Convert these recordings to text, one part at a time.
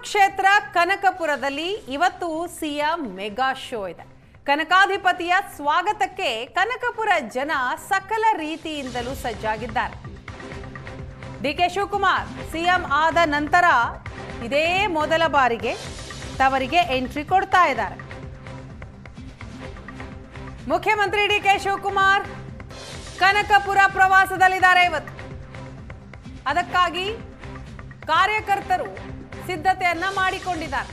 ಕ್ಷೇತ್ರ ಕನಕಪುರದಲ್ಲಿ ಇವತ್ತು CM mega show ಇದೆ. ಕನಕಾಧಿಪತಿಯ ಸ್ವಾಗತಕ್ಕೆ ಕನಕಪುರ ಜನ ಸಕಲ ರೀತಿಯಿಂದಲೂ ಸಜ್ಜಾಗಿದ್ದಾರೆ. ಡಿಕೆ ಶಿವಕುಮಾರ್ ಸಿಎಂ ಆದ ನಂತರ ಇದೇ ಮೊದಲ ಬಾರಿಗೆ ತವರಿಗೆ ಎಂಟ್ರಿ ಕೊಡ್ತಾ ಇದ್ದಾರೆ. ಮುಖ್ಯಮಂತ್ರಿ ಡಿಕೆ ಶಿವಕುಮಾರ್ ಕನಕಪುರ ಪ್ರವಾಸದಲ್ಲಿದ್ದಾರೆ ಇವತ್ತು. ಅದಕ್ಕಾಗಿ ಕಾರ್ಯಕರ್ತರು ಸಿದ್ಧತೆಯನ್ನ ಮಾಡಿಕೊಂಡಿದ್ದಾರೆ.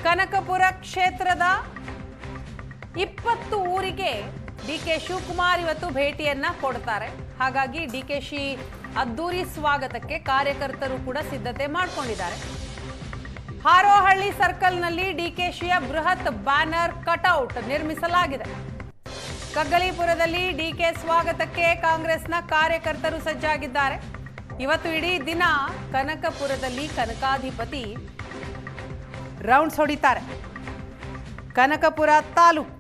ಕನಕಪುರ ಕ್ಷೇತ್ರದ 20 ಊರಿಗೆ ಡಿಕೆ ಶಿವಕುಮಾರ್ ಇವತ್ತು ಭೇಟಿಯನ್ನ ಕೊಡ್ತಾರೆ. ಹಾಗಾಗಿ ಡಿಕೆಶಿ ಅದ್ದೂರಿ ಸ್ವಾಗತಕ್ಕೆ ಕಾರ್ಯಕರ್ತರು ಕೂಡ ಸಿದ್ಧತೆ ಮಾಡಿಕೊಂಡಿದ್ದಾರೆ. ಹಾರೋಹಳ್ಳಿ ಸರ್ಕಲ್ನಲ್ಲಿ ಡಿಕೆಶಿಯ ಬೃಹತ್ ಬ್ಯಾನರ್ ಕಟೌಟ್ ನಿರ್ಮಿಸಲಾಗಿದೆ. ಕಗ್ಗಲೀಪುರದಲ್ಲಿ ಡಿಕೆ ಸ್ವಾಗತಕ್ಕೆ ಕಾಂಗ್ರೆಸ್ನ ಕಾರ್ಯಕರ್ತರು ಸಜ್ಜಾಗಿದ್ದಾರೆ. ಇವತ್ತು ಇಡೀ ದಿನ ಕನಕಪುರದಲ್ಲಿ ಕನಕಾಧಿಪತಿ ರೌಂಡ್ಸ್ ಹೊಡಿತಾರೆ. ಕನಕಪುರ ತಾಲೂಕು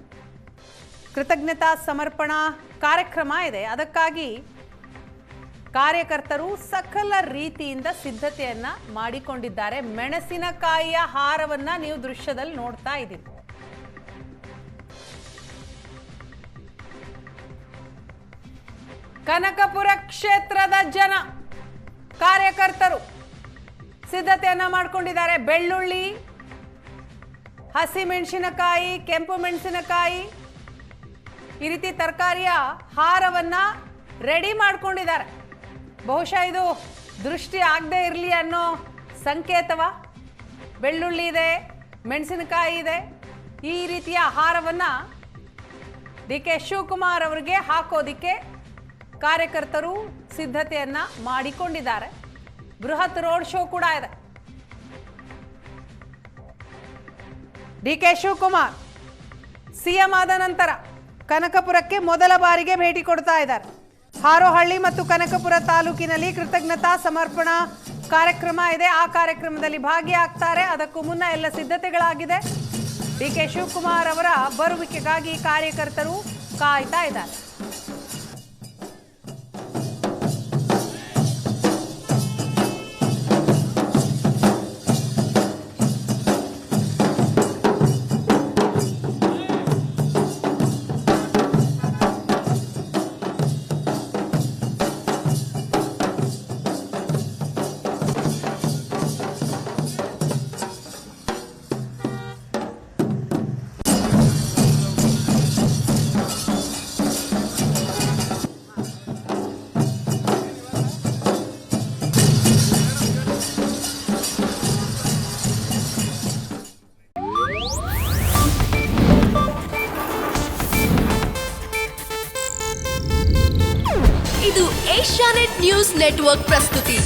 ಕೃತಜ್ಞತಾ ಸಮರ್ಪಣಾ ಕಾರ್ಯಕ್ರಮ ಇದೆ. ಅದಕ್ಕಾಗಿ ಕಾರ್ಯಕರ್ತರು ಸಕಲ ರೀತಿಯಿಂದ ಸಿದ್ಧತೆಯನ್ನ ಮಾಡಿಕೊಂಡಿದ್ದಾರೆ. ಮೆಣಸಿನಕಾಯಿಯ ಹಾರವನ್ನ ನೀವು ದೃಶ್ಯದಲ್ಲಿ ನೋಡ್ತಾ ಇದ್ದೀರಿ. ಕನಕಪುರ ಕ್ಷೇತ್ರದ ಜನ ಕಾರ್ಯಕರ್ತರು ಸಿದ್ಧತೆಯನ್ನ ಮಾಡಿಕೊಂಡಿದ್ದಾರೆ. ಬೆಳ್ಳುಳ್ಳಿ, ಹಸಿ ಮೆಣಸಿನಕಾಯಿ, ಕೆಂಪು ಮೆಣಸಿನಕಾಯಿ, ಈ ರೀತಿ ತರಕಾರಿಯ ಹಾರವನ್ನ ರೆಡಿ ಮಾಡ್ಕೊಂಡಿದ್ದಾರೆ. ಬಹುಶಃ ಇದು ದೃಷ್ಟಿ ಆಗದೆ ಇರಲಿ ಅನ್ನೋ ಸಂಕೇತವ. ಬೆಳ್ಳುಳ್ಳಿ ಇದೆ, ಮೆಣಸಿನಕಾಯಿ ಇದೆ. ಈ ರೀತಿಯ ಹಾರವನ್ನ ಡಿಕೆ ಶಿವಕುಮಾರ್ ಅವರಿಗೆ ಹಾಕೋದಿಕ್ಕೆ ಕಾರ್ಯಕರ್ತರು ಸಿದ್ಧತೆಯನ್ನ ಮಾಡಿಕೊಂಡಿದ್ದಾರೆ. ಬೃಹತ್ ರೋಡ್ ಶೋ ಕೂಡ ಇದೆ. ಡಿಕೆ ಶಿವಕುಮಾರ್ ಸಿಎಂ ಆದ ನಂತರ ಕನಕಪುರಕ್ಕೆ ಮೊದಲ ಬಾರಿಗೆ ಭೇಟಿ ಕೊಡ್ತಾ ಇದ್ದಾರೆ. ಹಾರೋಹಳ್ಳಿ ಮತ್ತು ಕನಕಪುರ ತಾಲೂಕಿನಲ್ಲಿ ಕೃತಜ್ಞತಾ ಸಮರ್ಪಣಾ ಕಾರ್ಯಕ್ರಮ ಇದೆ. ಆ ಕಾರ್ಯಕ್ರಮದಲ್ಲಿ ಭಾಗಿಯಾಗ್ತಾರೆ. ಅದಕ್ಕೂ ಮುನ್ನ ಎಲ್ಲ ಸಿದ್ಧತೆಗಳಾಗಿದೆ. ಡಿಕೆ ಶಿವಕುಮಾರ್ ಅವರ ಬರುವಿಕೆಗಾಗಿ ಕಾರ್ಯಕರ್ತರು ಕಾಯ್ತಾ ಇದ್ದಾರೆ. ಇದು ಏಷ್ಯಾನೆಟ್ ನ್ಯೂಸ್ ನೆಟ್ವರ್ಕ್ ಪ್ರಸ್ತುತಿ.